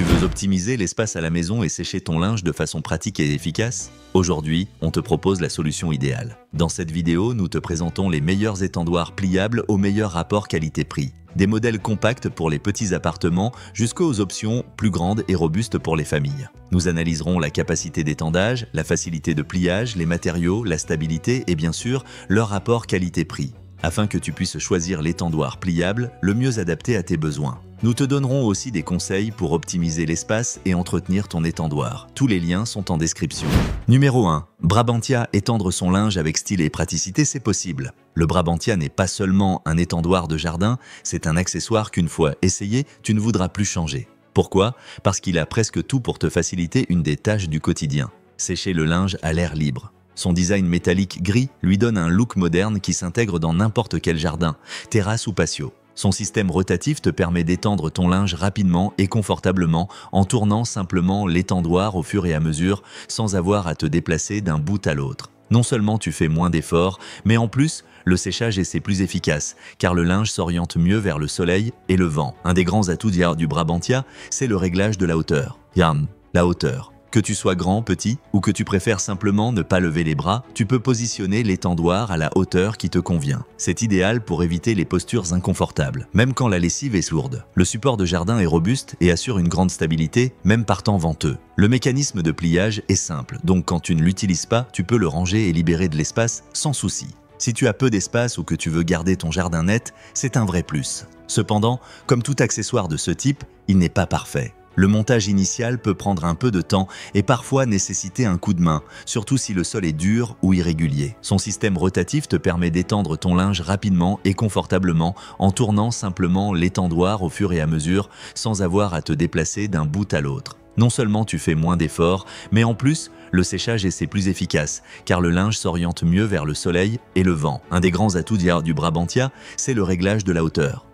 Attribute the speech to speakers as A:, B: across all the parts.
A: Tu veux optimiser l'espace à la maison et sécher ton linge de façon pratique et efficace? Aujourd'hui, on te propose la solution idéale. Dans cette vidéo, nous te présentons les meilleurs étendoirs pliables au meilleur rapport qualité-prix. Des modèles compacts pour les petits appartements jusqu'aux options plus grandes et robustes pour les familles. Nous analyserons la capacité d'étendage, la facilité de pliage, les matériaux, la stabilité et bien sûr, leur rapport qualité-prix, afin que tu puisses choisir l'étendoir pliable le mieux adapté à tes besoins. Nous te donnerons aussi des conseils pour optimiser l'espace et entretenir ton étendoir. Tous les liens sont en description. Numéro 1. Brabantia, étendre son linge avec style et praticité, c'est possible. Le Brabantia n'est pas seulement un étendoir de jardin, c'est un accessoire qu'une fois essayé, tu ne voudras plus changer. Pourquoi? Parce qu'il a presque tout pour te faciliter une des tâches du quotidien. Sécher le linge à l'air libre. Son design métallique gris lui donne un look moderne qui s'intègre dans n'importe quel jardin, terrasse ou patio. Son système rotatif te permet d'étendre ton linge rapidement et confortablement en tournant simplement l'étendoir au fur et à mesure sans avoir à te déplacer d'un bout à l'autre. Non seulement tu fais moins d'efforts, mais en plus, le séchage est plus efficace car le linge s'oriente mieux vers le soleil et le vent. Un des grands atouts du Brabantia, c'est le réglage de la hauteur. La hauteur. Que tu sois grand, petit ou que tu préfères simplement ne pas lever les bras, tu peux positionner l'étendoir à la hauteur qui te convient. C'est idéal pour éviter les postures inconfortables, même quand la lessive est lourde. Le support de jardin est robuste et assure une grande stabilité, même par temps venteux. Le mécanisme de pliage est simple, donc quand tu ne l'utilises pas, tu peux le ranger et libérer de l'espace sans souci. Si tu as peu d'espace ou que tu veux garder ton jardin net, c'est un vrai plus. Cependant, comme tout accessoire de ce type, il n'est pas parfait. Le montage initial peut prendre un peu de temps et parfois nécessiter un coup de main, surtout si le sol est dur ou irrégulier. Son système rotatif te permet d'étendre ton linge rapidement et confortablement en tournant simplement l'étendoir au fur et à mesure sans avoir à te déplacer d'un bout à l'autre. Non seulement tu fais moins d'efforts, mais en plus, le séchage est plus efficace car le linge s'oriente mieux vers le soleil et le vent. Un des grands atouts du Brabantia, c'est le réglage de la hauteur.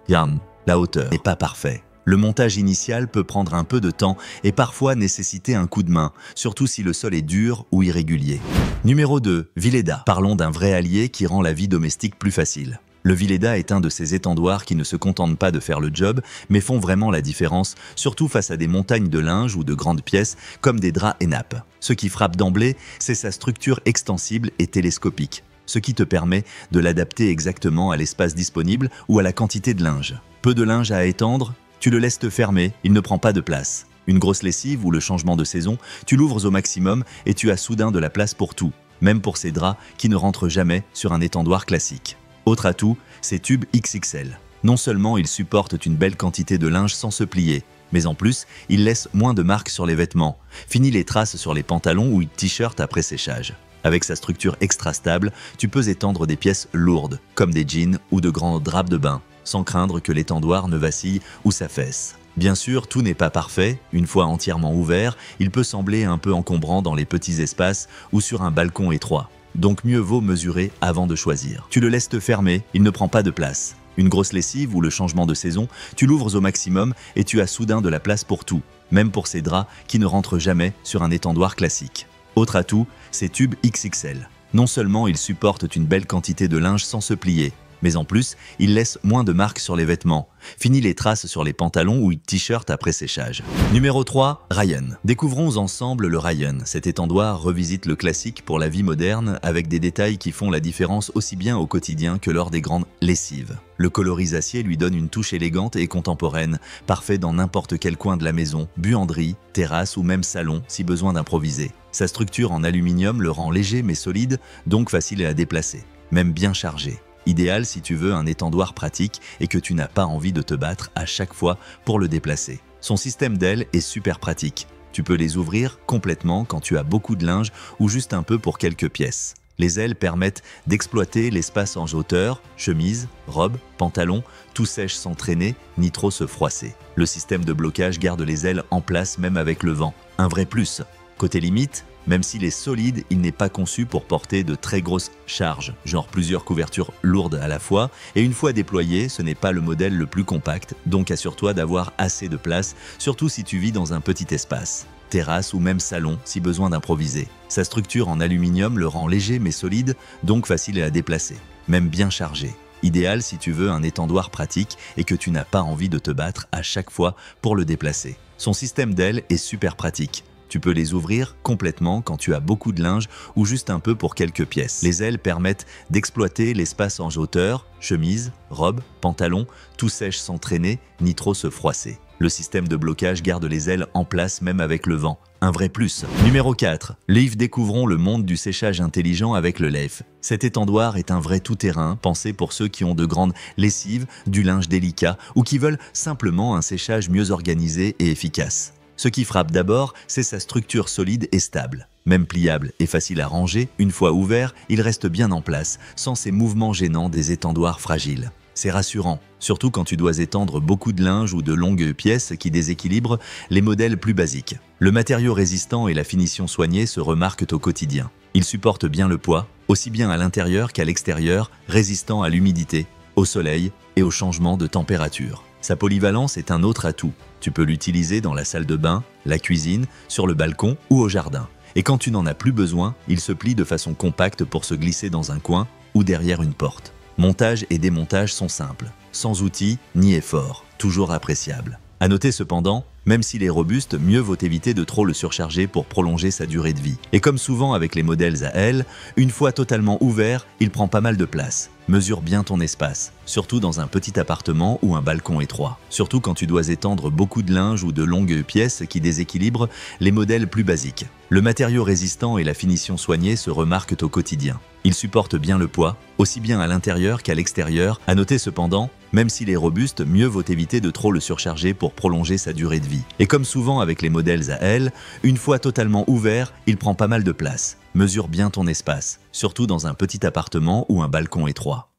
A: La hauteur n'est pas parfait. Le montage initial peut prendre un peu de temps et parfois nécessiter un coup de main, surtout si le sol est dur ou irrégulier. Numéro 2. Vileda. Parlons d'un vrai allié qui rend la vie domestique plus facile. Le Vileda est un de ces étendoirs qui ne se contentent pas de faire le job, mais font vraiment la différence, surtout face à des montagnes de linge ou de grandes pièces comme des draps et nappes. Ce qui frappe d'emblée, c'est sa structure extensible et télescopique, ce qui te permet de l'adapter exactement à l'espace disponible ou à la quantité de linge. Peu de linge à étendre? Tu le laisses te fermer, il ne prend pas de place. Une grosse lessive ou le changement de saison, tu l'ouvres au maximum et tu as soudain de la place pour tout, même pour ces draps qui ne rentrent jamais sur un étendoir classique. Autre atout, ces tubes XXL. Non seulement ils supportent une belle quantité de linge sans se plier, mais en plus, ils laissent moins de marques sur les vêtements. Fini les traces sur les pantalons ou t-shirts après séchage. Avec sa structure extra stable, tu peux étendre des pièces lourdes, comme des jeans ou de grands draps de bain, sans craindre que l'étendoir ne vacille ou s'affaisse. Bien sûr, tout n'est pas parfait. Une fois entièrement ouvert, il peut sembler un peu encombrant dans les petits espaces ou sur un balcon étroit. Donc mieux vaut mesurer avant de choisir. Tu le laisses te fermer, il ne prend pas de place. Une grosse lessive ou le changement de saison, tu l'ouvres au maximum et tu as soudain de la place pour tout, même pour ces draps qui ne rentrent jamais sur un étendoir classique. Autre atout, ces tubes XXL. Non seulement ils supportent une belle quantité de linge sans se plier, mais en plus, ils laissent moins de marques sur les vêtements. Fini les traces sur les pantalons ou t-shirts après séchage. Numéro 3. Ryan. Découvrons ensemble le Ryan. Cet étendoir revisite le classique pour la vie moderne avec des détails qui font la différence aussi bien au quotidien que lors des grandes lessives. Le coloris acier lui donne une touche élégante et contemporaine, parfait dans n'importe quel coin de la maison, buanderie, terrasse ou même salon si besoin d'improviser. Sa structure en aluminium le rend léger mais solide, donc facile à déplacer, même bien chargé. Idéal si tu veux un étendoir pratique et que tu n'as pas envie de te battre à chaque fois pour le déplacer. Son système d'ailes est super pratique. Tu peux les ouvrir complètement quand tu as beaucoup de linge ou juste un peu pour quelques pièces. Les ailes permettent d'exploiter l'espace en hauteur, chemise, robe, pantalon, tout sèche sans traîner ni trop se froisser. Le système de blocage garde les ailes en place même avec le vent. Un vrai plus. Côté limite, même s'il est solide, il n'est pas conçu pour porter de très grosses charges, genre plusieurs couvertures lourdes à la fois, et une fois déployé, ce n'est pas le modèle le plus compact, donc assure-toi d'avoir assez de place, surtout si tu vis dans un petit espace. Terrasse ou même salon si besoin d'improviser. Sa structure en aluminium le rend léger mais solide, donc facile à déplacer, même bien chargé. Idéal si tu veux un étendoir pratique et que tu n'as pas envie de te battre à chaque fois pour le déplacer. Son système d'ailes est super pratique. Tu peux les ouvrir complètement quand tu as beaucoup de linge ou juste un peu pour quelques pièces. Les ailes permettent d'exploiter l'espace en hauteur, chemise, robe, pantalon, tout sèche sans traîner ni trop se froisser. Le système de blocage garde les ailes en place même avec le vent. Un vrai plus. Numéro 4. Leaf, découvrons le monde du séchage intelligent avec le Leaf. Cet étendoir est un vrai tout-terrain pensé pour ceux qui ont de grandes lessives, du linge délicat ou qui veulent simplement un séchage mieux organisé et efficace. Ce qui frappe d'abord, c'est sa structure solide et stable. Même pliable et facile à ranger, une fois ouvert, il reste bien en place, sans ces mouvements gênants des étendoirs fragiles. C'est rassurant, surtout quand tu dois étendre beaucoup de linge ou de longues pièces qui déséquilibrent les modèles plus basiques. Le matériau résistant et la finition soignée se remarquent au quotidien. Il supporte bien le poids, aussi bien à l'intérieur qu'à l'extérieur, résistant à l'humidité, au soleil et au changement de température. Sa polyvalence est un autre atout. Tu peux l'utiliser dans la salle de bain, la cuisine, sur le balcon ou au jardin. Et quand tu n'en as plus besoin, il se plie de façon compacte pour se glisser dans un coin ou derrière une porte. Montage et démontage sont simples, sans outils ni effort, toujours appréciable. À noter cependant, même s'il est robuste, mieux vaut éviter de trop le surcharger pour prolonger sa durée de vie. Et comme souvent avec les modèles à ailes, une fois totalement ouvert, il prend pas mal de place. Mesure bien ton espace, surtout dans un petit appartement ou un balcon étroit. Surtout quand tu dois étendre beaucoup de linge ou de longues pièces qui déséquilibrent les modèles plus basiques. Le matériau résistant et la finition soignée se remarquent au quotidien. Il supporte bien le poids, aussi bien à l'intérieur qu'à l'extérieur. À noter cependant, même s'il est robuste, mieux vaut éviter de trop le surcharger pour prolonger sa durée de vie. Et comme souvent avec les modèles à ailes, une fois totalement ouvert, il prend pas mal de place. Mesure bien ton espace, surtout dans un petit appartement ou un balcon étroit.